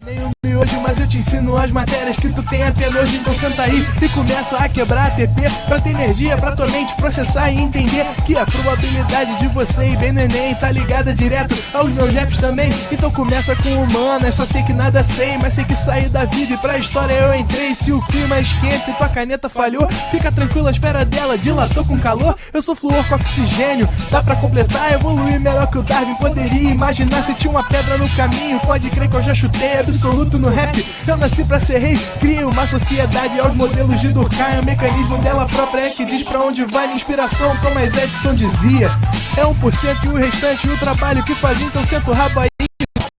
Hoje, mas eu te ensino as matérias que tu tem até hoje. Então senta aí e começa a quebrar ATP pra ter energia, pra tua mente processar e entender que a probabilidade de você ir bem no Enem tá ligada direto aos meus raps também. Então começa com humanas, só sei que nada sei, mas sei que saí da vida e pra história eu entrei. Se o clima esquenta e tua caneta falhou, fica tranquilo, a esfera dela dilatou com calor. Eu sou flúor com oxigênio, dá pra completar, evoluir melhor que o Darwin poderia imaginar. Se tinha uma pedra no caminho, pode crer que eu já chutei absoluto no rap. Eu nasci pra ser rei, criei uma sociedade aos modelos de Durkheim. O mecanismo dela própria é que diz pra onde vai minha inspiração. Thomas Edison dizia, é 1% e o restante o trabalho que fazia. Então senta o rabo aí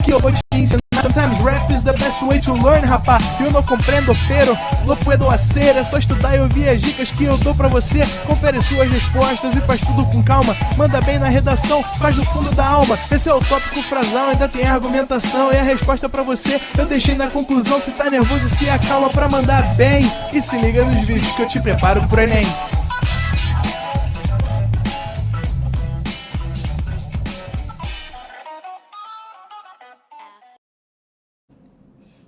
que eu vou te ensinar. Sometimes rap is the best way to learn, rapá. Eu não compreendo, pero não puedo hacer. É só estudar e ouvir as dicas que eu dou pra você. Confere suas respostas e faz tudo com calma. Manda bem na redação, faz do fundo da alma. Esse é o tópico frasal, ainda tem argumentação. E a resposta pra você eu deixei na conclusão. Se tá nervoso, se acalma pra mandar bem. E se liga nos vídeos que eu te preparo pro Enem.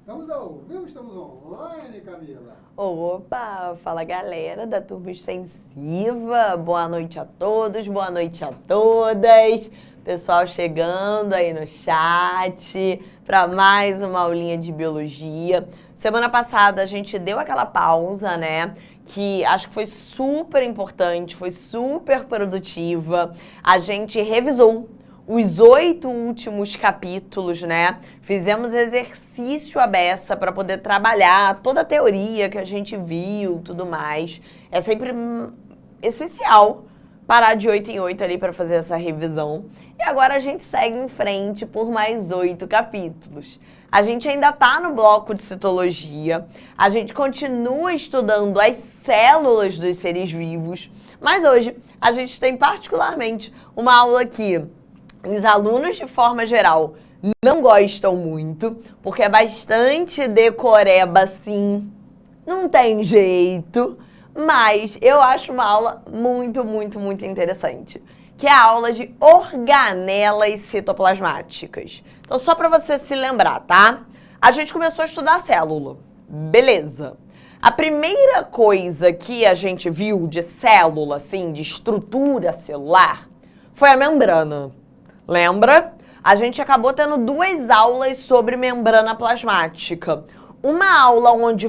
Estamos ao vivo, estamos online, Camila. Opa, fala galera da Turma Extensiva, boa noite a todos, boa noite a todas. Pessoal chegando aí no chat para mais uma aulinha de biologia. Semana passada a gente deu aquela pausa, né? Que acho que foi super importante, foi super produtiva. A gente revisou os 8 últimos capítulos, né? Fizemos exercício à beça para poder trabalhar toda a teoria que a gente viu, tudo mais. É sempre essencial parar de 8 em 8 ali para fazer essa revisão. E agora a gente segue em frente por mais 8 capítulos. A gente ainda tá no bloco de citologia, a gente continua estudando as células dos seres vivos, mas hoje a gente tem particularmente uma aula que os alunos, de forma geral, não gostam muito, porque é bastante decoreba, sim, não tem jeito, mas eu acho uma aula muito, muito, muito interessante, que é a aula de organelas citoplasmáticas. Então, só para você se lembrar, tá? A gente começou a estudar a célula, beleza. A primeira coisa que a gente viu de célula, assim, de estrutura celular, foi a membrana. Lembra? A gente acabou tendo 2 aulas sobre membrana plasmática. Uma aula onde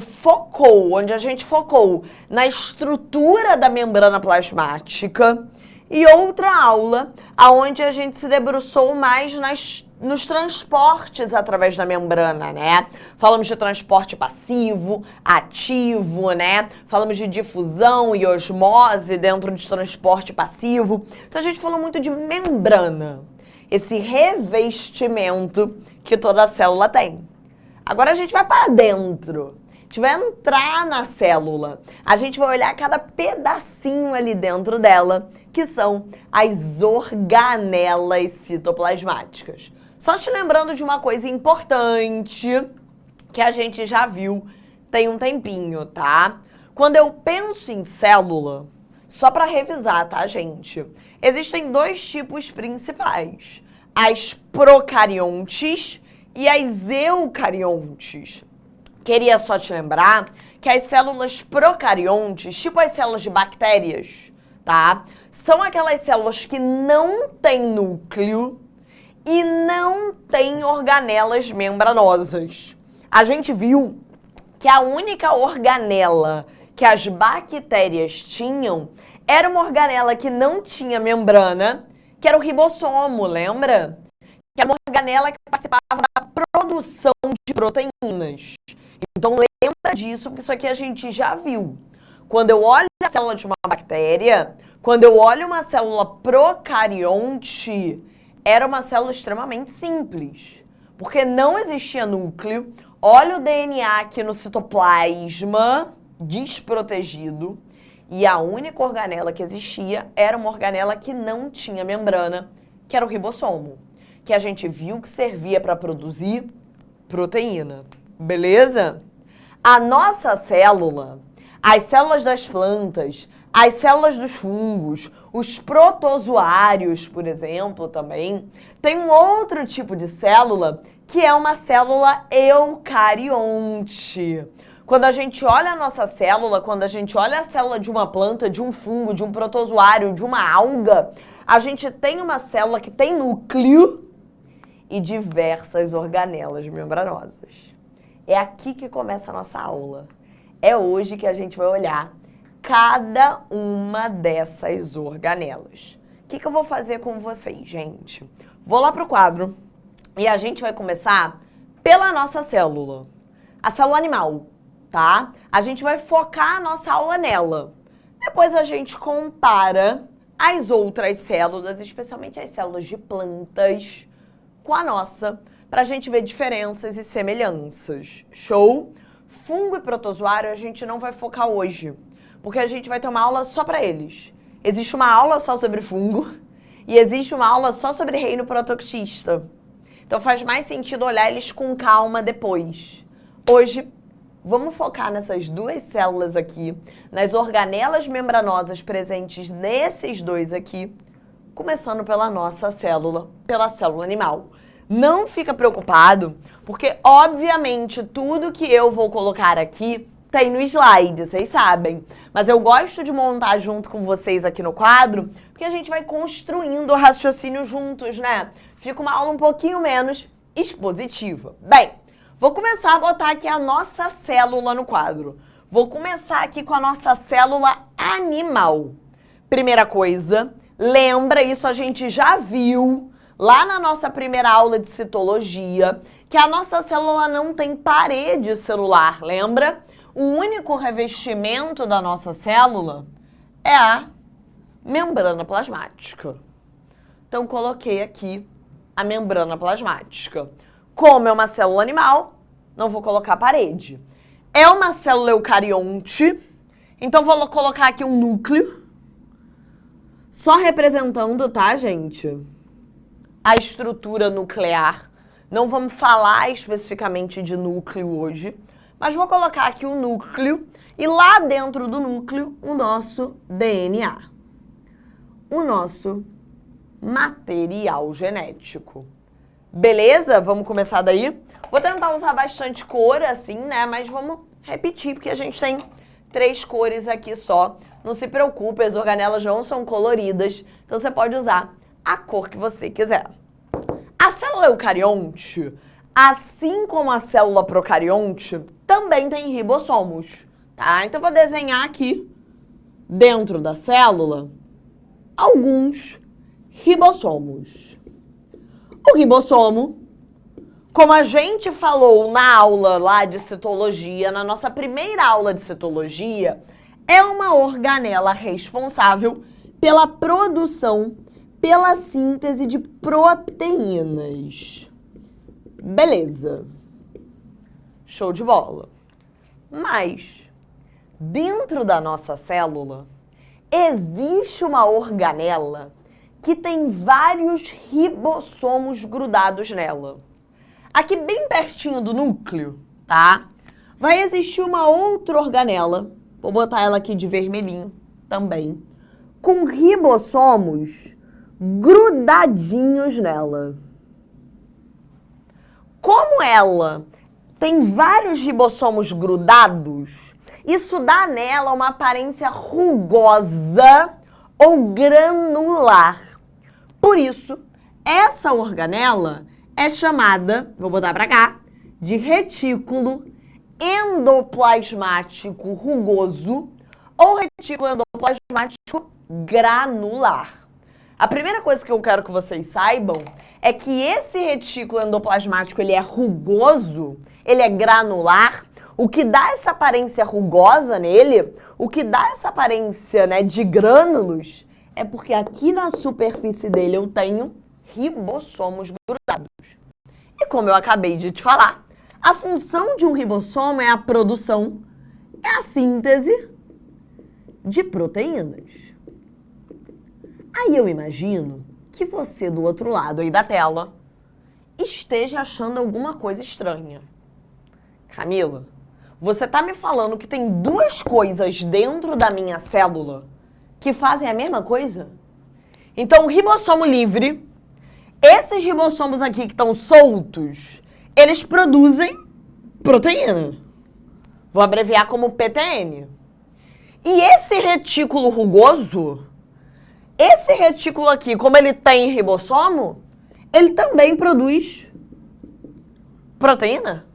a gente focou na estrutura da membrana plasmática e outra aula onde a gente se debruçou mais nos transportes através da membrana, né? Falamos de transporte passivo, ativo, né? Falamos de difusão e osmose dentro de transporte passivo. Então a gente falou muito de membrana, esse revestimento que toda célula tem. Agora a gente vai para dentro, a gente vai entrar na célula, a gente vai olhar cada pedacinho ali dentro dela, que são as organelas citoplasmáticas. Só te lembrando de uma coisa importante que a gente já viu tem um tempinho, tá? Quando eu penso em célula, só para revisar, tá, gente? Existem 2 tipos principais, as procariontes e as eucariontes. Queria só te lembrar que as células procariontes, tipo as células de bactérias, tá? São aquelas células que não têm núcleo e não têm organelas membranosas. A gente viu que a única organela que as bactérias tinham era uma organela que não tinha membrana, que era o ribossomo, lembra? Que era uma organela que participava da produção de proteínas. Então lembra disso, porque isso aqui a gente já viu. Quando eu olho a célula de uma bactéria, quando eu olho uma célula procarionte, era uma célula extremamente simples, porque não existia núcleo. Olha o DNA aqui no citoplasma, desprotegido, e a única organela que existia era uma organela que não tinha membrana, que era o ribossomo, que a gente viu que servia para produzir proteína, beleza? A nossa célula, as células das plantas, as células dos fungos, os protozoários, por exemplo, também, tem um outro tipo de célula que é uma célula eucarionte. Quando a gente olha a nossa célula, quando a gente olha a célula de uma planta, de um fungo, de um protozoário, de uma alga, a gente tem uma célula que tem núcleo e diversas organelas membranosas. É aqui que começa a nossa aula. É hoje que a gente vai olhar cada uma dessas organelas. O que eu vou fazer com vocês, gente? Vou lá pro quadro e a gente vai começar pela nossa célula, a célula animal, tá? A gente vai focar a nossa aula nela. Depois a gente compara as outras células, especialmente as células de plantas, com a nossa, pra gente ver diferenças e semelhanças. Show? Fungo e protozoário a gente não vai focar hoje, porque a gente vai ter uma aula só pra eles. Existe uma aula só sobre fungo e existe uma aula só sobre reino protoxista. Então faz mais sentido olhar eles com calma depois. Hoje, vamos focar nessas duas células aqui, nas organelas membranosas presentes nesses dois aqui, começando pela nossa célula, pela célula animal. Não fica preocupado, porque obviamente tudo que eu vou colocar aqui tem no slide, vocês sabem. Mas eu gosto de montar junto com vocês aqui no quadro, porque a gente vai construindo o raciocínio juntos, né? Fica uma aula um pouquinho menos expositiva. Bem, vou começar a botar aqui a nossa célula no quadro. Vou começar aqui com a nossa célula animal. Primeira coisa, lembra, isso a gente já viu lá na nossa primeira aula de citologia, que a nossa célula não tem parede celular, lembra? O único revestimento da nossa célula é a membrana plasmática. Então, coloquei aqui a membrana plasmática. Como é uma célula animal, não vou colocar parede. É uma célula eucarionte, então vou colocar aqui um núcleo, só representando, tá, gente? A estrutura nuclear. Não vamos falar especificamente de núcleo hoje, mas vou colocar aqui o núcleo e lá dentro do núcleo o nosso DNA, o nosso material genético. Beleza? Vamos começar daí? Vou tentar usar bastante cor assim, né? Mas vamos repetir, porque a gente tem 3 cores aqui só. Não se preocupe, as organelas não são coloridas, então você pode usar a cor que você quiser. A célula eucarionte, assim como a célula procarionte, também tem ribossomos, tá? Então, eu vou desenhar aqui, dentro da célula, alguns ribossomos. O ribossomo, como a gente falou na aula lá de citologia, na nossa primeira aula de citologia, é uma organela responsável pela produção, pela síntese de proteínas. Beleza. Show de bola. Mas, dentro da nossa célula, existe uma organela que tem vários ribossomos grudados nela. Aqui bem pertinho do núcleo, tá? Vai existir uma outra organela, vou botar ela aqui de vermelhinho também, com ribossomos grudadinhos nela. Como ela tem vários ribossomos grudados, isso dá nela uma aparência rugosa ou granular. Por isso, essa organela é chamada, vou botar pra cá, de retículo endoplasmático rugoso ou retículo endoplasmático granular. A primeira coisa que eu quero que vocês saibam é que esse retículo endoplasmático, ele é rugoso, ele é granular. O que dá essa aparência rugosa nele, o que dá essa aparência, né, de grânulos, é porque aqui na superfície dele eu tenho ribossomos grudados. E como eu acabei de te falar, a função de um ribossomo é a produção, é a síntese de proteínas. Aí eu imagino que você do outro lado aí da tela esteja achando alguma coisa estranha. Camila, você tá me falando que tem 2 coisas dentro da minha célula que fazem a mesma coisa? Então, o ribossomo livre, esses ribossomos aqui que estão soltos, eles produzem proteína. Vou abreviar como PTN. E esse retículo rugoso, esse retículo aqui, como ele tem ribossomo, ele também produz proteína.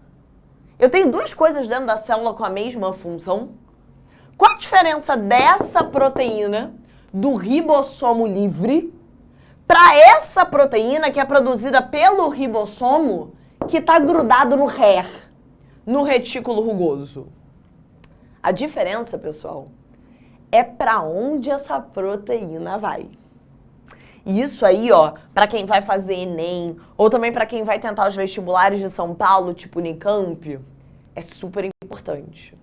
Eu tenho duas coisas dentro da célula com a mesma função. Qual a diferença dessa proteína do ribossomo livre para essa proteína que é produzida pelo ribossomo que está grudado no RER, no retículo rugoso? A diferença, pessoal, é para onde essa proteína vai. E isso aí, ó, para quem vai fazer Enem, ou também para quem vai tentar os vestibulares de São Paulo, tipo Unicamp, é super importante.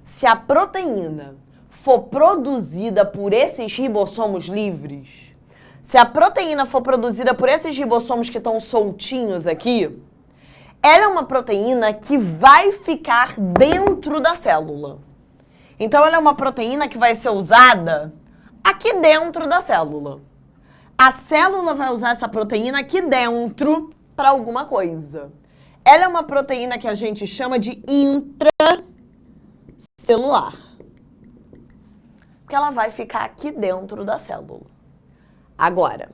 Se a proteína for produzida por esses ribossomos livres, se a proteína for produzida por esses ribossomos que estão soltinhos aqui, ela é uma proteína que vai ficar dentro da célula. Então, ela é uma proteína que vai ser usada aqui dentro da célula. A célula vai usar essa proteína aqui dentro para alguma coisa. Ela é uma proteína que a gente chama de intracelular. Porque ela vai ficar aqui dentro da célula. Agora,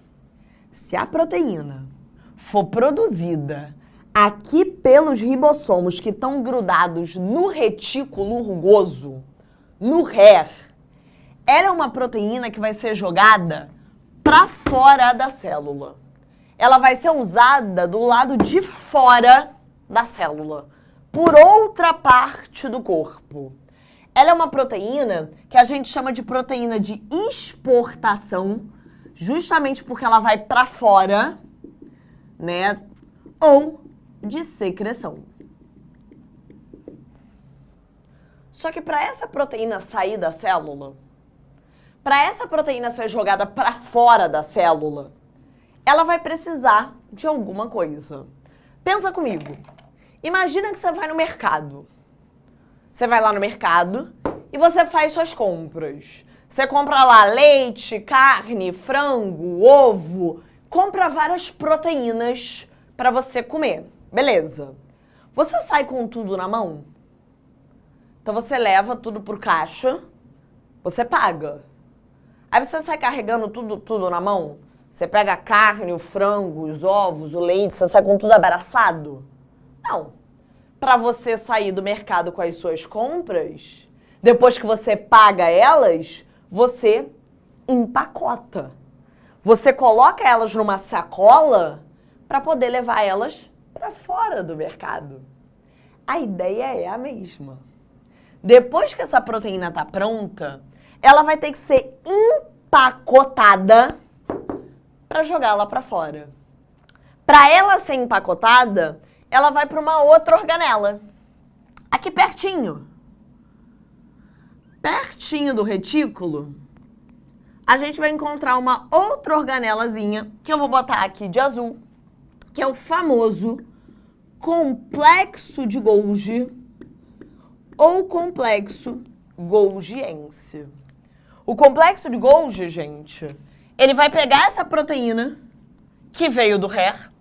se a proteína for produzida aqui pelos ribossomos que estão grudados no retículo rugoso, no RER, ela é uma proteína que vai ser jogada para fora da célula. Ela vai ser usada do lado de fora da célula, por outra parte do corpo. Ela é uma proteína que a gente chama de proteína de exportação, justamente porque ela vai para fora, né? Ou de secreção. Só que para essa proteína sair da célula, para essa proteína ser jogada para fora da célula, ela vai precisar de alguma coisa. Pensa comigo. Imagina que você vai no mercado. Você vai lá no mercado e você faz suas compras. Você compra lá leite, carne, frango, ovo. Compra várias proteínas para você comer. Beleza. Você sai com tudo na mão? Então você leva tudo pro caixa, você paga. Aí você sai carregando tudo na mão? Você pega a carne, o frango, os ovos, o leite, você sai com tudo abraçado? Não. Para você sair do mercado com as suas compras, depois que você paga elas, você empacota. Você coloca elas numa sacola para poder levar elas para fora do mercado. A ideia é a mesma. Depois que essa proteína está pronta, ela vai ter que ser empacotada para jogar lá para fora. Para ela ser empacotada, ela vai para uma outra organela. Aqui pertinho. Pertinho do retículo, a gente vai encontrar uma outra organelazinha, que eu vou botar aqui de azul, que é o famoso complexo de Golgi ou complexo golgiense. O complexo de Golgi, gente, ele vai pegar essa proteína que veio do RER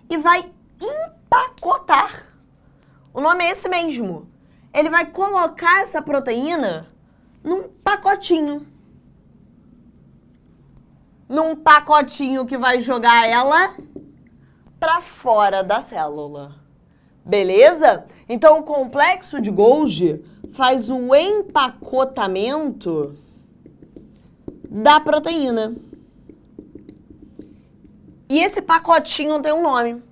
e vai empacotar. O nome é esse mesmo. Ele vai colocar essa proteína num pacotinho. Num pacotinho que vai jogar ela para fora da célula. Beleza? Então, o complexo de Golgi faz o empacotamento da proteína. E esse pacotinho tem um nome.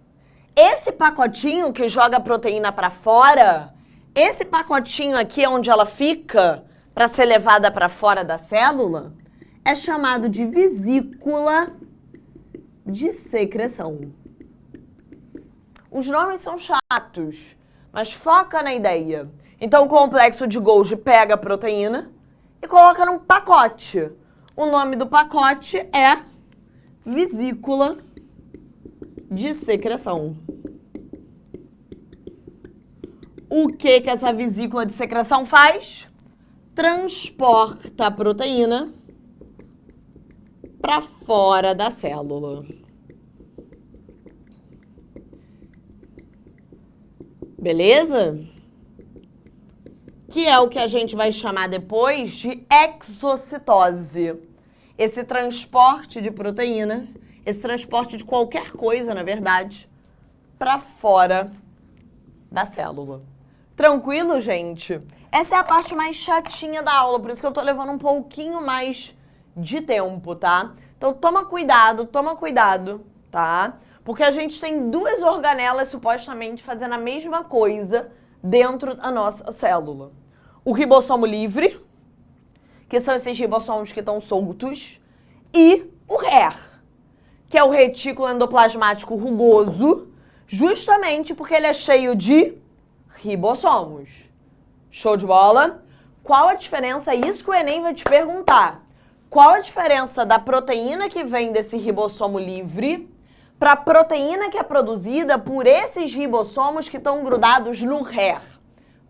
Esse pacotinho que joga a proteína para fora, esse pacotinho aqui onde ela fica para ser levada para fora da célula, é chamado de vesícula de secreção. Os nomes são chatos, mas foca na ideia. Então, o complexo de Golgi pega a proteína e coloca num pacote. O nome do pacote é vesícula de secreção. O que essa vesícula de secreção faz? Transporta a proteína para fora da célula. Beleza? Que é o que a gente vai chamar depois de exocitose. Esse transporte de proteína, esse transporte de qualquer coisa, na verdade, para fora da célula. Tranquilo, gente? Essa é a parte mais chatinha da aula, por isso que eu tô levando um pouquinho mais de tempo, tá? Então toma cuidado, tá? Porque a gente tem duas organelas supostamente fazendo a mesma coisa dentro da nossa célula. O ribossomo livre, que são esses ribossomos que estão soltos, e o RER, que é o retículo endoplasmático rugoso, justamente porque ele é cheio de ribossomos. Show de bola? Qual a diferença? Isso que o Enem vai te perguntar. Qual a diferença da proteína que vem desse ribossomo livre para a proteína que é produzida por esses ribossomos que estão grudados no RER?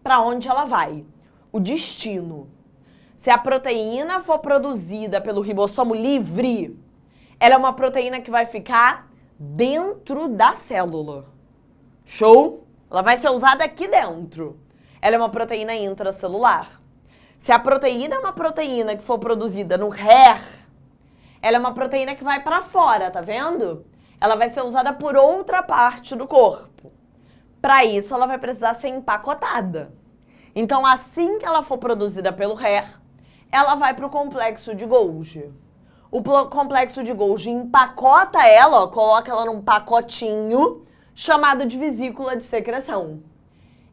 Para onde ela vai? O destino. Se a proteína for produzida pelo ribossomo livre, ela é uma proteína que vai ficar dentro da célula. Show? Ela vai ser usada aqui dentro. Ela é uma proteína intracelular. Se a proteína é uma proteína que for produzida no RER, ela é uma proteína que vai para fora, tá vendo? Ela vai ser usada por outra parte do corpo. Para isso, ela vai precisar ser empacotada. Então, assim que ela for produzida pelo RER, ela vai para o complexo de Golgi. O complexo de Golgi empacota ela, ó, coloca ela num pacotinho chamado de vesícula de secreção.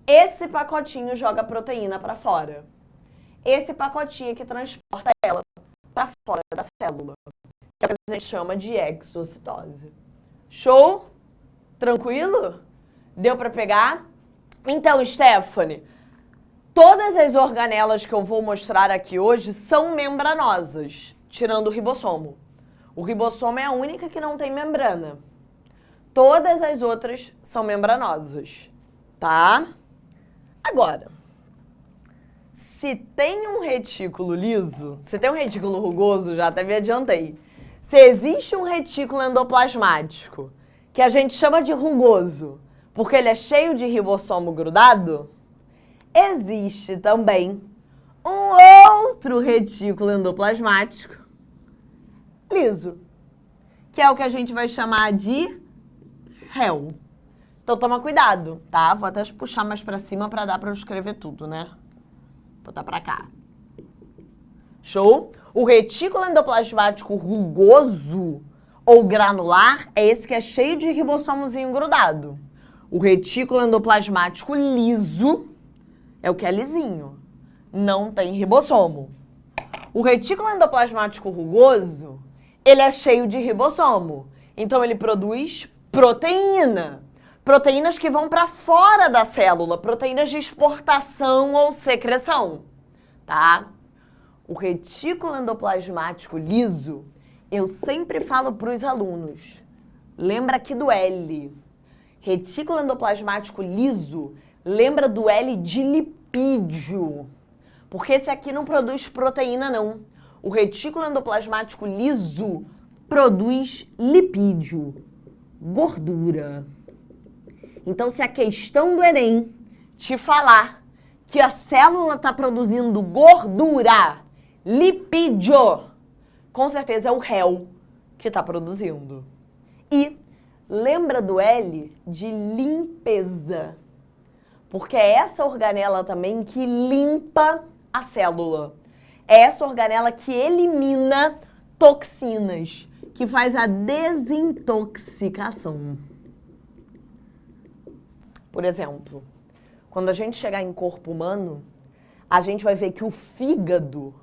Esse pacotinho joga a proteína para fora. Esse pacotinho é que transporta ela para fora da célula, que a gente chama de exocitose. Show? Tranquilo? Deu para pegar? Então, Stephanie, todas as organelas que eu vou mostrar aqui hoje são membranosas, tirando o ribossomo. O ribossomo é a única que não tem membrana. Todas as outras são membranosas, tá? Agora, se tem um retículo liso, se tem um retículo rugoso, já até me adiantei. Se existe um retículo endoplasmático, que a gente chama de rugoso, porque ele é cheio de ribossomo grudado, existe também um outro retículo endoplasmático liso, que é o que a gente vai chamar de REL. Então toma cuidado, tá? Vou até puxar mais pra cima pra dar pra eu escrever tudo, né? Vou botar pra cá. Show? O retículo endoplasmático rugoso ou granular é esse que é cheio de ribossomozinho grudado. O retículo endoplasmático liso é o que é lisinho. Não tem ribossomo. O retículo endoplasmático rugoso, ele é cheio de ribossomo. Então ele produz proteína. Proteínas que vão para fora da célula, proteínas de exportação ou secreção, tá? O retículo endoplasmático liso, eu sempre falo para os alunos, lembra aqui do L. Retículo endoplasmático liso, lembra do L de lipídio, porque esse aqui não produz proteína, não. O retículo endoplasmático liso produz lipídio, gordura. Então, se a questão do Enem te falar que a célula está produzindo gordura, lipídio, com certeza é o REL que está produzindo. E lembra do L de limpeza, porque é essa organela também que limpa a célula. É essa organela que elimina toxinas, que faz a desintoxicação. Por exemplo, quando a gente chegar em corpo humano, a gente vai ver que o fígado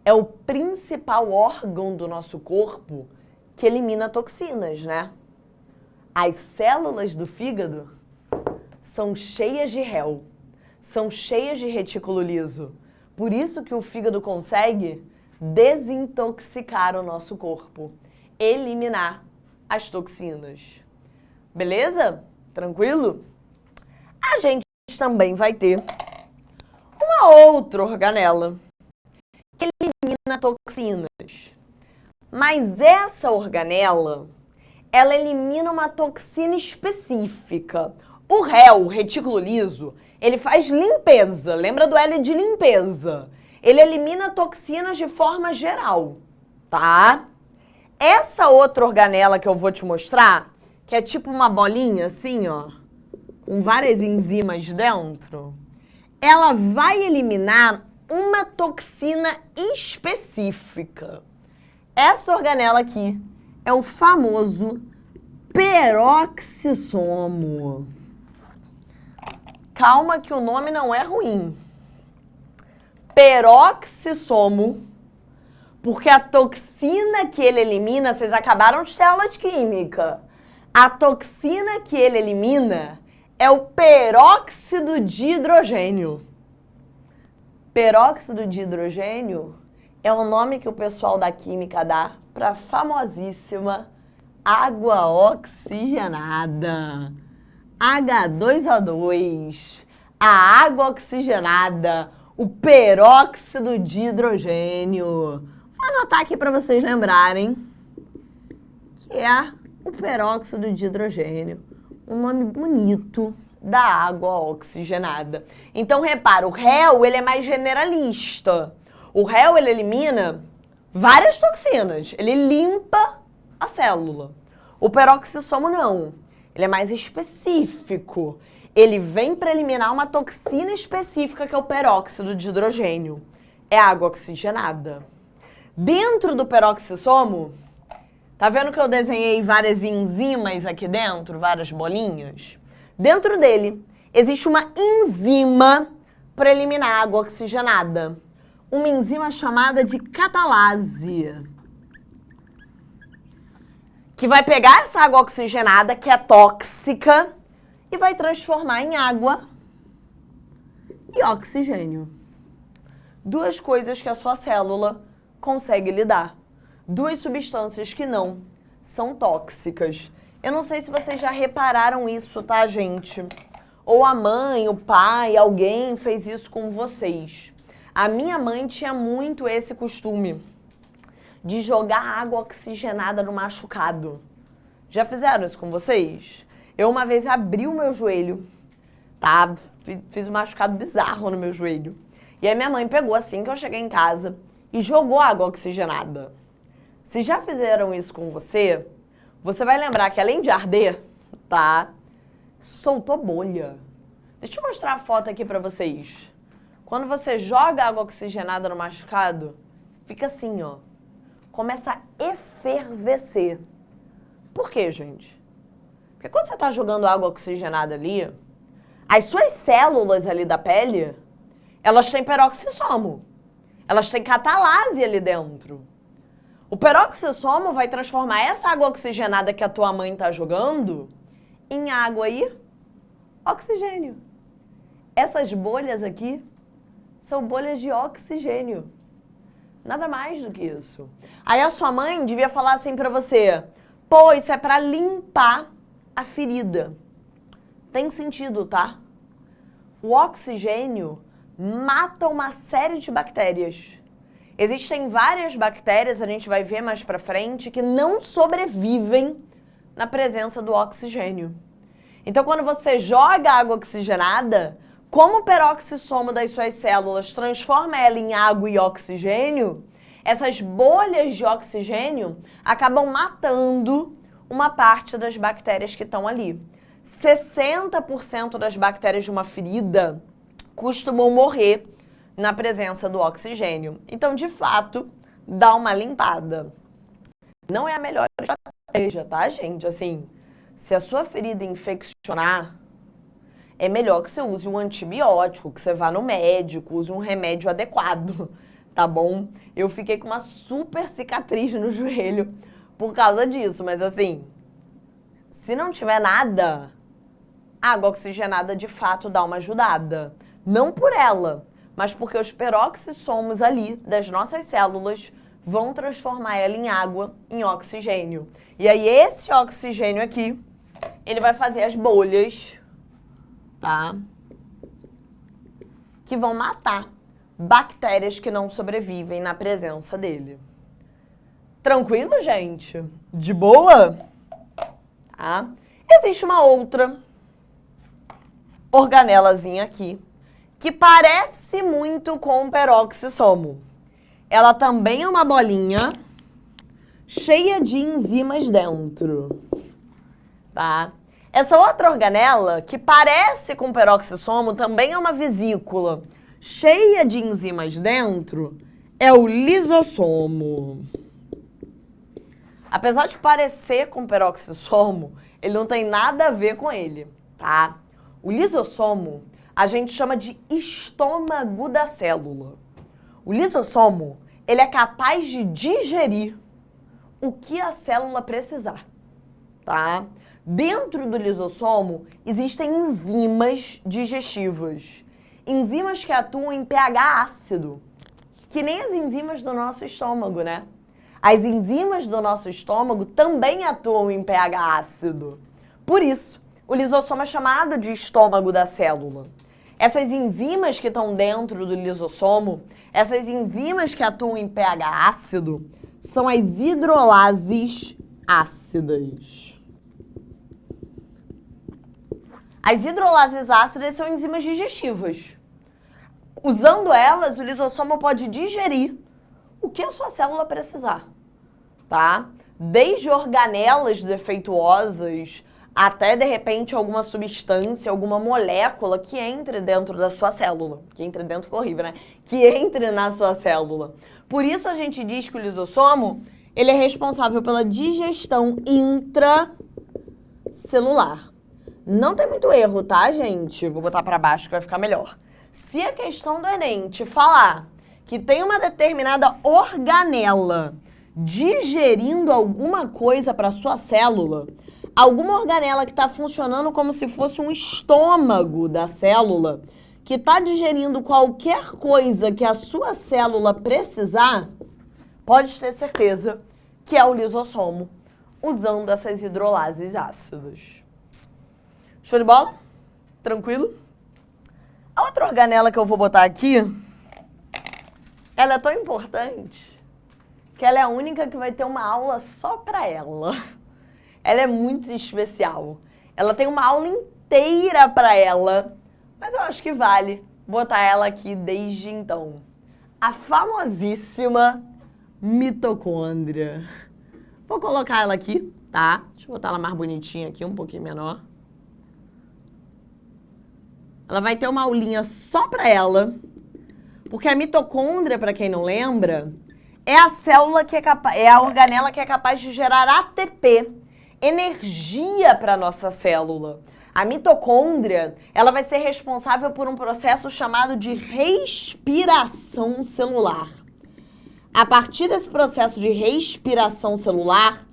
é o principal órgão do nosso corpo que elimina toxinas, né? As células do fígado são cheias de REL, são cheias de retículo liso. Por isso que o fígado consegue desintoxicar o nosso corpo, eliminar as toxinas. Beleza? Tranquilo? A gente também vai ter uma outra organela que elimina toxinas. Mas essa organela, ela elimina uma toxina específica. O réu, o retículo liso, ele faz limpeza. Lembra do L de limpeza? Ele elimina toxinas de forma geral, tá? Essa outra organela que eu vou te mostrar, que é tipo uma bolinha assim, ó, com várias enzimas dentro, ela vai eliminar uma toxina específica. Essa organela aqui é o famoso peroxissomo. Calma que o nome não é ruim. Peroxissomo, porque a toxina que ele elimina, vocês acabaram de ter aula de química. A toxina que ele elimina é o peróxido de hidrogênio. Peróxido de hidrogênio é o nome que o pessoal da química dá para a famosíssima água oxigenada. H2O2. A água oxigenada, o peróxido de hidrogênio. Vou anotar aqui para vocês lembrarem que é o peróxido de hidrogênio. Um nome bonito da água oxigenada. Então, repara, o réu, ele é mais generalista. O réu, ele elimina várias toxinas. Ele limpa a célula. O peroxissomo, não. Ele é mais específico. Ele vem para eliminar uma toxina específica, que é o peróxido de hidrogênio. É água oxigenada. Dentro do peroxissomo, tá vendo que eu desenhei várias enzimas aqui dentro? Várias bolinhas? Dentro dele, existe uma enzima para eliminar água oxigenada. Uma enzima chamada de catalase. Que vai pegar essa água oxigenada, que é tóxica, e vai transformar em água e oxigênio. Duas coisas que a sua célula consegue lidar. Duas substâncias que não são tóxicas. Eu não sei se vocês já repararam isso, tá, gente? Ou a mãe, o pai, alguém fez isso com vocês. A minha mãe tinha muito esse costume de jogar água oxigenada no machucado. Já fizeram isso com vocês? Eu uma vez abri o meu joelho, tá? Fiz um machucado bizarro no meu joelho. E aí minha mãe pegou assim que eu cheguei em casa e jogou água oxigenada. Se já fizeram isso com você, você vai lembrar que além de arder, tá? Soltou bolha. Deixa eu mostrar a foto aqui pra vocês. Quando você joga água oxigenada no machucado, fica assim, ó. Começa a efervescer. Por quê, gente? Porque quando você tá jogando água oxigenada ali, as suas células ali da pele, elas têm peroxissomo. Elas têm catalase ali dentro. O peroxissomo vai transformar essa água oxigenada que a tua mãe tá jogando em água e oxigênio. Essas bolhas aqui são bolhas de oxigênio. Nada mais do que isso. Aí a sua mãe devia falar assim pra você: pô, isso é pra limpar a ferida. Tem sentido, tá? O oxigênio mata uma série de bactérias. Existem várias bactérias, a gente vai ver mais pra frente, que não sobrevivem na presença do oxigênio. Então, quando você joga água oxigenada, como o peroxissomo das suas células transforma ela em água e oxigênio, essas bolhas de oxigênio acabam matando uma parte das bactérias que estão ali. 60% das bactérias de uma ferida costumam morrer na presença do oxigênio. Então, de fato, dá uma limpada. Não é a melhor estratégia, tá, gente? Assim, se a sua ferida infeccionar, é melhor que você use um antibiótico, que você vá no médico, use um remédio adequado, tá bom? Eu fiquei com uma super cicatriz no joelho por causa disso, mas assim, se não tiver nada, a água oxigenada de fato dá uma ajudada. Não por ela, mas porque os peroxissomos ali das nossas células vão transformar ela em água, em oxigênio. E aí esse oxigênio aqui, ele vai fazer as bolhas, tá? Que vão matar bactérias que não sobrevivem na presença dele. Tranquilo, gente? De boa? Tá? Existe uma outra organelazinha aqui, que parece muito com o peroxissomo. Ela também é uma bolinha cheia de enzimas dentro, tá? Essa outra organela, que parece com o peroxissomo, também é uma vesícula cheia de enzimas dentro, é o lisossomo. Apesar de parecer com o peroxissomo, ele não tem nada a ver com ele, tá? O lisossomo a gente chama de estômago da célula. O lisossomo, ele é capaz de digerir o que a célula precisar, tá? Dentro do lisossomo existem enzimas digestivas. Enzimas que atuam em pH ácido, que nem as enzimas do nosso estômago, né? As enzimas do nosso estômago também atuam em pH ácido. Por isso, o lisossomo é chamado de estômago da célula. Essas enzimas que estão dentro do lisossomo, essas enzimas que atuam em pH ácido, são as hidrolases ácidas. As hidrolases ácidas são enzimas digestivas. Usando elas, o lisossomo pode digerir o que a sua célula precisar, tá? Desde organelas defeituosas até, de repente, alguma substância, alguma molécula que entre dentro da sua célula. Que entre dentro ficou horrível, né? Que entre na sua célula. Por isso a gente diz que o lisossomo, ele é responsável pela digestão intracelular. Não tem muito erro, tá, gente? Vou botar pra baixo que vai ficar melhor. Se a questão do Enem te falar que tem uma determinada organela digerindo alguma coisa para sua célula, alguma organela que está funcionando como se fosse um estômago da célula, que está digerindo qualquer coisa que a sua célula precisar, pode ter certeza que é o lisossomo, usando essas hidrolases ácidas. Show de bola? Tranquilo? A outra organela que eu vou botar aqui, ela é tão importante que ela é a única que vai ter uma aula só para ela. Ela é muito especial. Ela tem uma aula inteira para ela, mas eu acho que vale botar ela aqui desde então. A famosíssima mitocôndria. Vou colocar ela aqui, tá? Deixa eu botar ela mais bonitinha aqui, um pouquinho menor. Ela vai ter uma aulinha só para ela, porque a mitocôndria, para quem não lembra, é a célula que é a organela que é capaz de gerar ATP, energia para a nossa célula. A mitocôndria, ela vai ser responsável por um processo chamado de respiração celular. A partir desse processo de respiração celular,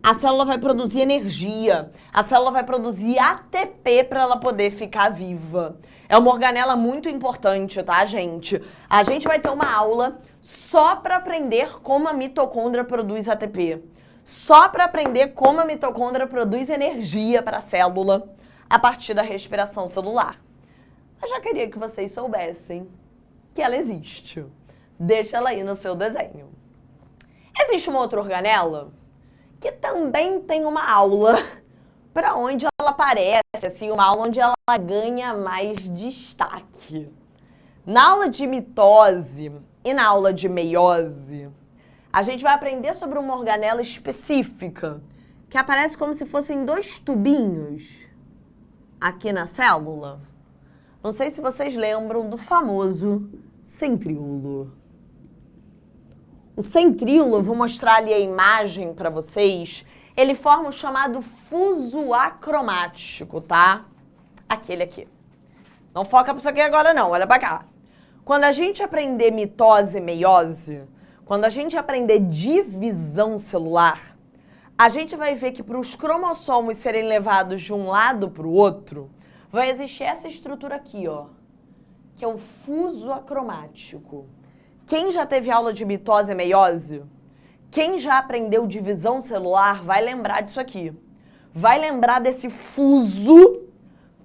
a célula vai produzir energia, a célula vai produzir ATP para ela poder ficar viva. É uma organela muito importante, tá, gente? A gente vai ter uma aula só para aprender como a mitocôndria produz ATP. Só para aprender como a mitocôndria produz energia para a célula a partir da respiração celular. Eu já queria que vocês soubessem que ela existe. Deixa ela aí no seu desenho. Existe uma outra organela que também tem uma aula para onde ela aparece, assim, uma aula onde ela ganha mais destaque. Na aula de mitose e na aula de meiose, a gente vai aprender sobre uma organela específica, que aparece como se fossem dois tubinhos aqui na célula. Não sei se vocês lembram do famoso centríolo. O centríolo, eu vou mostrar ali a imagem para vocês, ele forma o chamado fuso acromático, tá? Aquele aqui. Não foca para isso aqui agora não, olha para cá. Quando a gente aprender mitose e meiose, quando a gente aprender divisão celular, a gente vai ver que para os cromossomos serem levados de um lado para o outro, vai existir essa estrutura aqui, ó, que é o fuso acromático. Quem já teve aula de mitose e meiose, quem já aprendeu divisão celular, vai lembrar disso aqui. Vai lembrar desse fuso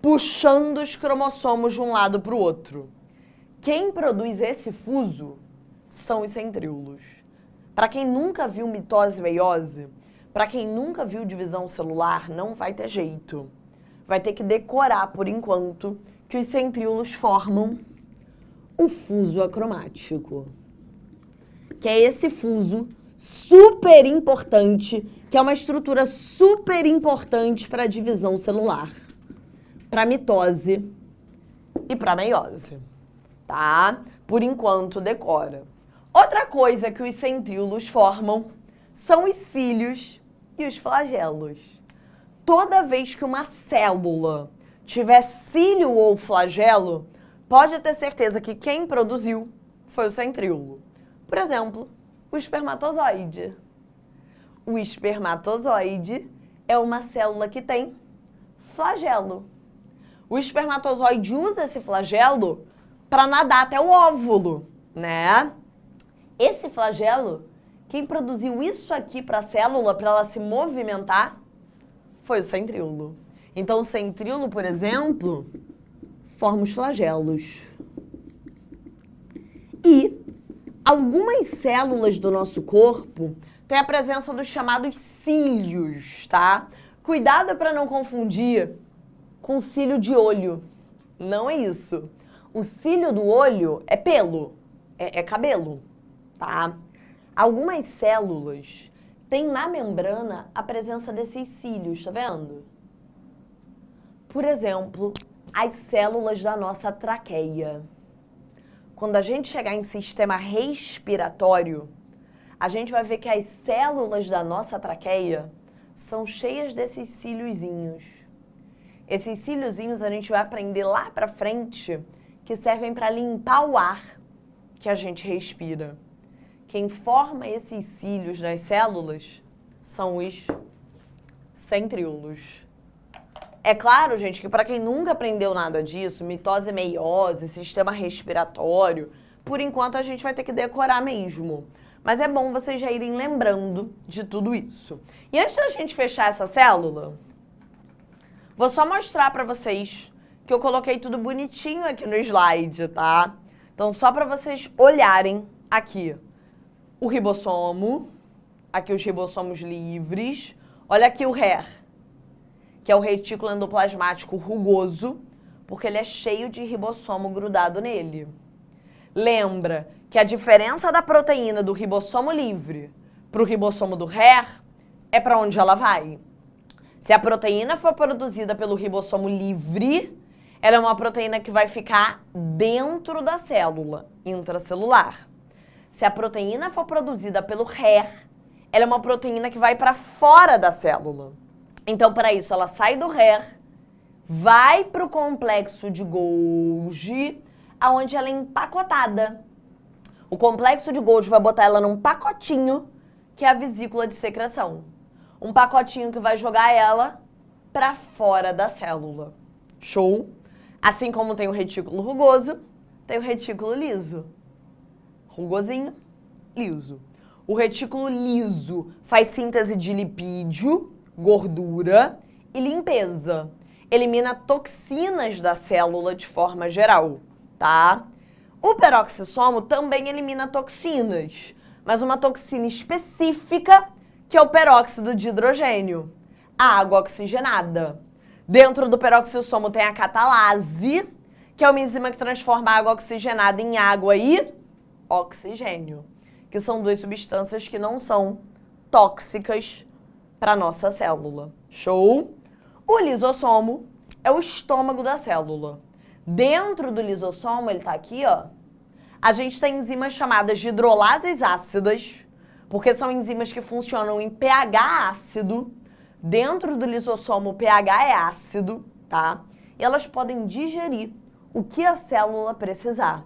puxando os cromossomos de um lado para o outro. Quem produz esse fuso são os centríolos. Para quem nunca viu mitose e meiose, para quem nunca viu divisão celular, não vai ter jeito. Vai ter que decorar, por enquanto, que os centríolos formam o fuso acromático, que é esse fuso super importante, que é uma estrutura super importante para a divisão celular, para mitose e para meiose, tá? Por enquanto, decora. Outra coisa que os centríolos formam são os cílios e os flagelos. Toda vez que uma célula tiver cílio ou flagelo, pode ter certeza que quem produziu foi o centríolo. Por exemplo, o espermatozoide. O espermatozoide é uma célula que tem flagelo. O espermatozoide usa esse flagelo para nadar até o óvulo, né? Esse flagelo, quem produziu isso aqui para a célula, para ela se movimentar, foi o centríolo. Então, o centríolo, por exemplo, forma os flagelos. E algumas células do nosso corpo têm a presença dos chamados cílios, tá? Cuidado para não confundir com cílio de olho. Não é isso. O cílio do olho é pelo, é cabelo, tá? Algumas células têm na membrana a presença desses cílios, tá vendo? Por exemplo, as células da nossa traqueia. Quando a gente chegar em sistema respiratório, a gente vai ver que as células da nossa traqueia são cheias desses cíliozinhos. Esses cíliozinhos a gente vai aprender lá pra frente que servem para limpar o ar que a gente respira. Quem forma esses cílios nas células são os centríolos. É claro, gente, que para quem nunca aprendeu nada disso, mitose, meiose, sistema respiratório, por enquanto a gente vai ter que decorar mesmo. Mas é bom vocês já irem lembrando de tudo isso. E antes da gente fechar essa célula, vou só mostrar para vocês que eu coloquei tudo bonitinho aqui no slide, tá? Então, só para vocês olharem aqui o ribossomo, aqui os ribossomos livres, olha aqui o RER, que é o retículo endoplasmático rugoso, porque ele é cheio de ribossomo grudado nele. Lembra que a diferença da proteína do ribossomo livre para o ribossomo do RER é para onde ela vai. Se a proteína for produzida pelo ribossomo livre, ela é uma proteína que vai ficar dentro da célula, intracelular. Se a proteína for produzida pelo RER, ela é uma proteína que vai para fora da célula. Então, para isso, ela sai do RER, vai para o complexo de Golgi, aonde ela é empacotada. O complexo de Golgi vai botar ela num pacotinho, que é a vesícula de secreção. Um pacotinho que vai jogar ela para fora da célula. Show? Assim como tem o retículo rugoso, tem o retículo liso. Rugosinho, liso. O retículo liso faz síntese de lipídio, gordura e limpeza. Elimina toxinas da célula de forma geral, tá? O peroxissomo também elimina toxinas, mas uma toxina específica, que é o peróxido de hidrogênio, a água oxigenada. Dentro do peroxissomo tem a catalase, que é uma enzima que transforma a água oxigenada em água e oxigênio, que são duas substâncias que não são tóxicas para a nossa célula. Show? O lisossomo é o estômago da célula. Dentro do lisossomo, ele tá aqui, ó, a gente tem enzimas chamadas de hidrolases ácidas, porque são enzimas que funcionam em pH ácido. Dentro do lisossomo, o pH é ácido, tá? E elas podem digerir o que a célula precisar.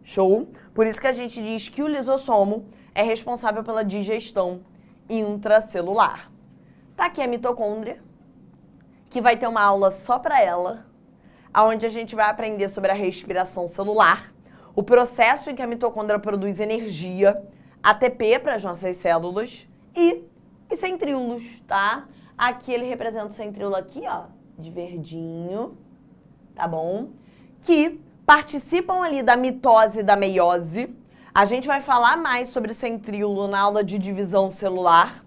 Show? Por isso que a gente diz que o lisossomo é responsável pela digestão intracelular. Tá aqui a mitocôndria, que vai ter uma aula só para ela, onde a gente vai aprender sobre a respiração celular, o processo em que a mitocôndria produz energia, ATP para as nossas células e os centríolos, tá? Aqui ele representa o centríolo aqui, ó, de verdinho, tá bom? Que participam ali da mitose e da meiose. A gente vai falar mais sobre centríolo na aula de divisão celular,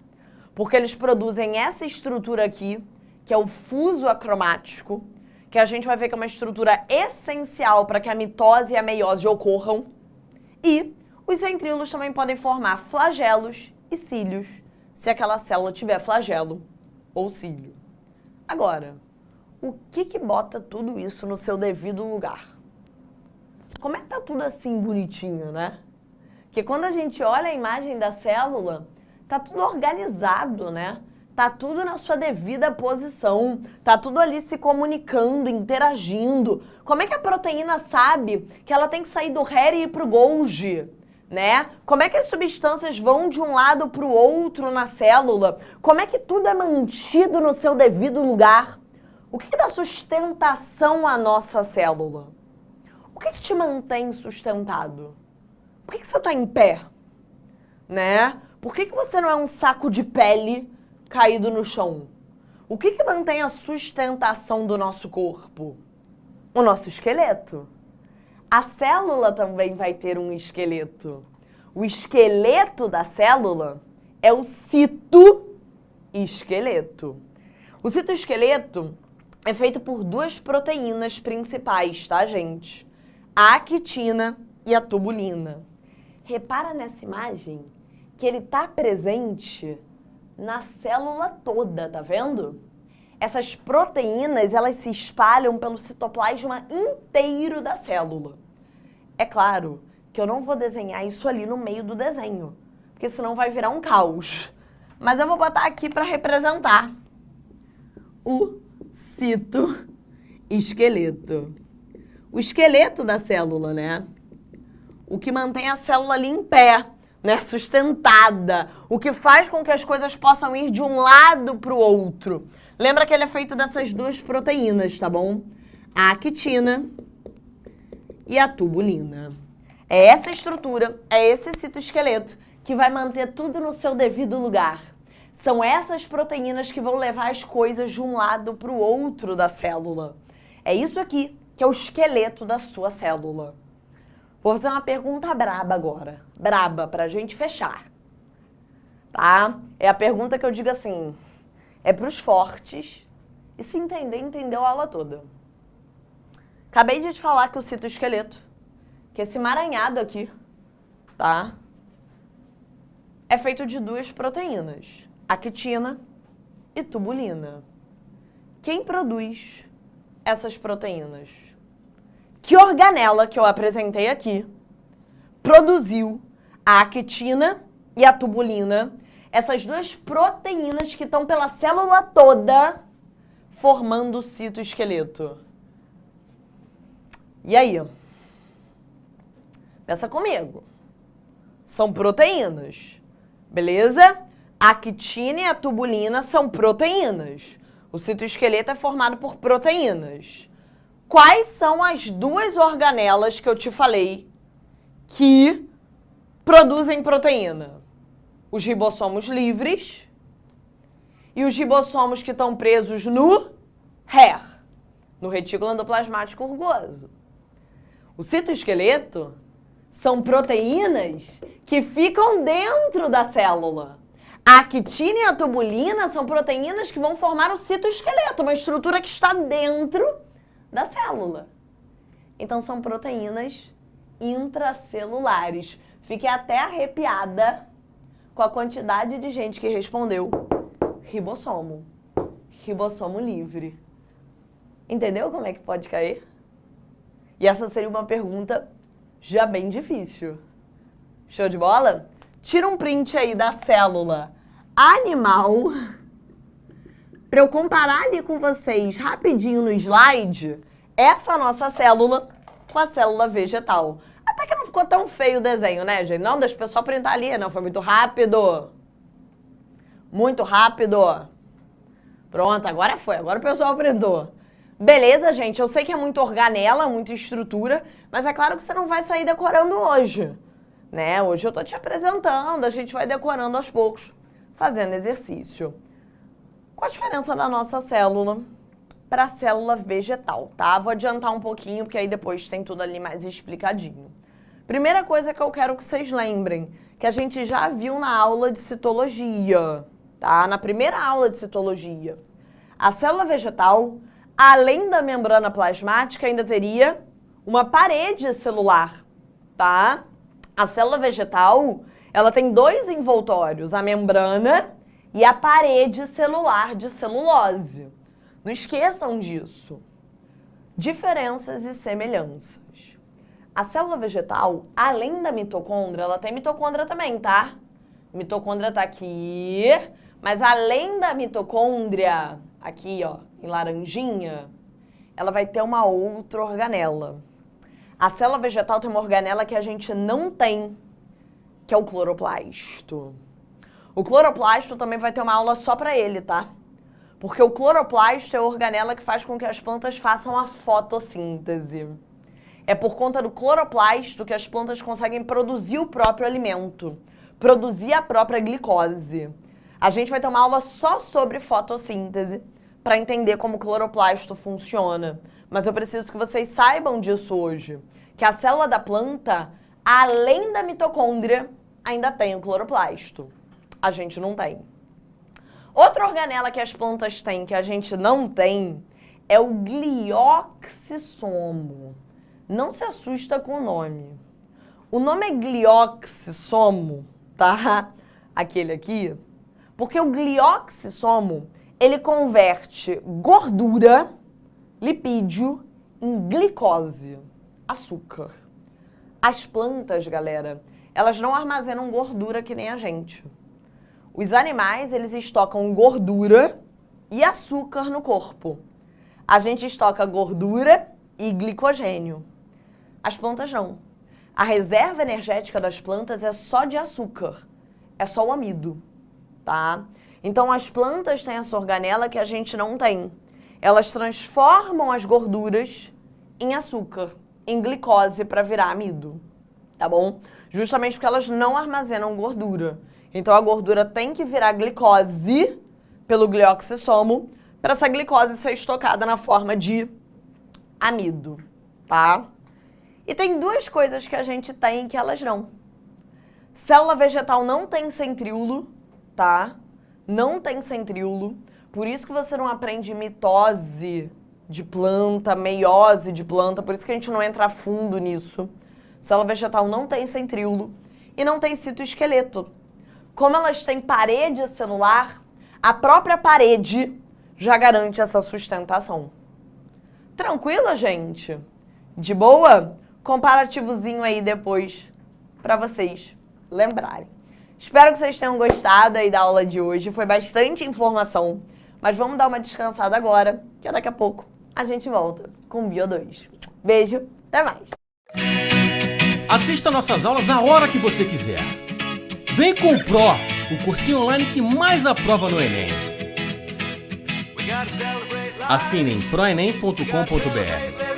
porque eles produzem essa estrutura aqui, que é o fuso acromático, que a gente vai ver que é uma estrutura essencial para que a mitose e a meiose ocorram. E os centríolos também podem formar flagelos e cílios, se aquela célula tiver flagelo ou cílio. Agora, o que bota tudo isso no seu devido lugar? Como é que tá tudo assim bonitinho, né? Porque quando a gente olha a imagem da célula, tá tudo organizado, né? Tá tudo na sua devida posição, tá tudo ali se comunicando, interagindo. Como é que a proteína sabe que ela tem que sair do Here e ir pro Golgi, né? Como é que as substâncias vão de um lado pro outro na célula? Como é que tudo é mantido no seu devido lugar? O que dá sustentação à nossa célula? O que te mantém sustentado? Por que você está em pé? Né? Por que você não é um saco de pele caído no chão? O que mantém a sustentação do nosso corpo? O nosso esqueleto. A célula também vai ter um esqueleto. O esqueleto da célula é o citoesqueleto. O citoesqueleto é feito por duas proteínas principais, tá, gente? A actina e a tubulina. Repara nessa imagem que ele está presente na célula toda, tá vendo? Essas proteínas, elas se espalham pelo citoplasma inteiro da célula. É claro que eu não vou desenhar isso ali no meio do desenho, porque senão vai virar um caos. Mas eu vou botar aqui para representar o citoesqueleto. O esqueleto da célula, né? O que mantém a célula ali em pé, né? Sustentada. O que faz com que as coisas possam ir de um lado para o outro. Lembra que ele é feito dessas duas proteínas, tá bom? A actina e a tubulina. É essa estrutura, é esse citoesqueleto que vai manter tudo no seu devido lugar. São essas proteínas que vão levar as coisas de um lado para o outro da célula. É isso aqui que é o esqueleto da sua célula. Vou fazer uma pergunta braba agora. Braba, pra gente fechar. Tá? É a pergunta que eu digo assim, é pros fortes. E se entender, entendeu a aula toda. Acabei de te falar que o citoesqueleto, que esse emaranhado aqui, tá? É feito de duas proteínas, actina e tubulina. Quem produz essas proteínas? Que organela que eu apresentei aqui produziu a actina e a tubulina, essas duas proteínas que estão pela célula toda formando o citoesqueleto? E aí? Pensa comigo. São proteínas, beleza? A actina e a tubulina são proteínas. O citoesqueleto é formado por proteínas. Quais são as duas organelas que eu te falei que produzem proteína? Os ribossomos livres e os ribossomos que estão presos no RER, no retículo endoplasmático rugoso. O citoesqueleto são proteínas que ficam dentro da célula. A actina e a tubulina são proteínas que vão formar o citoesqueleto, uma estrutura que está dentro da célula. Então são proteínas intracelulares. Fiquei até arrepiada com a quantidade de gente que respondeu ribossomo. Ribossomo livre. Entendeu como é que pode cair? E essa seria uma pergunta já bem difícil. Show de bola? Tira um print aí da célula animal para eu comparar ali com vocês rapidinho no slide essa nossa célula com a célula vegetal. Até que não ficou tão feio o desenho, né, gente? Não, deixa o pessoal printar ali. Não, foi muito rápido. Muito rápido. Pronto, agora foi. Agora o pessoal printou. Beleza, gente? Eu sei que é muito organela, muita estrutura, mas é claro que você não vai sair decorando hoje, né? Hoje eu tô te apresentando, a gente vai decorando aos poucos, fazendo exercício. Qual a diferença da nossa célula para a célula vegetal, tá? Vou adiantar um pouquinho, porque aí depois tem tudo ali mais explicadinho. Primeira coisa que eu quero que vocês lembrem, que a gente já viu na aula de citologia, tá? Na primeira aula de citologia. A célula vegetal, além da membrana plasmática, ainda teria uma parede celular, tá? A célula vegetal, ela tem dois envoltórios, a membrana e a parede celular de celulose. Não esqueçam disso. Diferenças e semelhanças. A célula vegetal, além da mitocôndria, ela tem mitocôndria também, tá? Mitocôndria tá aqui, mas além da mitocôndria, aqui ó, em laranjinha, ela vai ter uma outra organela. A célula vegetal tem uma organela que a gente não tem, que é o cloroplasto. O cloroplasto também vai ter uma aula só pra ele, tá? Porque o cloroplasto é a organela que faz com que as plantas façam a fotossíntese. É por conta do cloroplasto que as plantas conseguem produzir o próprio alimento, produzir a própria glicose. A gente vai ter uma aula só sobre fotossíntese para entender como o cloroplasto funciona. Mas eu preciso que vocês saibam disso hoje, que a célula da planta, além da mitocôndria, ainda tem o cloroplasto. A gente não tem. Outra organela que as plantas têm que a gente não tem é o glioxissomo. Não se assusta com o nome. O nome é glioxissomo, tá? Aquele aqui. Porque o glioxissomo, ele converte gordura, lipídio, em glicose, açúcar. As plantas, galera, elas não armazenam gordura que nem a gente. Os animais, eles estocam gordura e açúcar no corpo. A gente estoca gordura e glicogênio. As plantas não. A reserva energética das plantas é só de açúcar. É só o amido, tá? Então, as plantas têm essa organela que a gente não tem. Elas transformam as gorduras em açúcar, em glicose para virar amido, tá bom? Justamente porque elas não armazenam gordura. Então, a gordura tem que virar glicose pelo glioxissomo para essa glicose ser estocada na forma de amido, tá? E tem duas coisas que a gente tem que elas não. Célula vegetal não tem centríolo, tá? Não tem centríolo. Por isso que você não aprende mitose de planta, meiose de planta. Por isso que a gente não entra a fundo nisso. Célula vegetal não tem centríolo e não tem citoesqueleto. Como elas têm parede celular, a própria parede já garante essa sustentação. Tranquila, gente? De boa? Comparativozinho aí depois para vocês lembrarem. Espero que vocês tenham gostado aí da aula de hoje. Foi bastante informação, mas vamos dar uma descansada agora, que daqui a pouco a gente volta com o Bio 2. Beijo, até mais! Assista nossas aulas a hora que você quiser. Vem com o Pro, o cursinho online que mais aprova no Enem. Assine em proenem.com.br.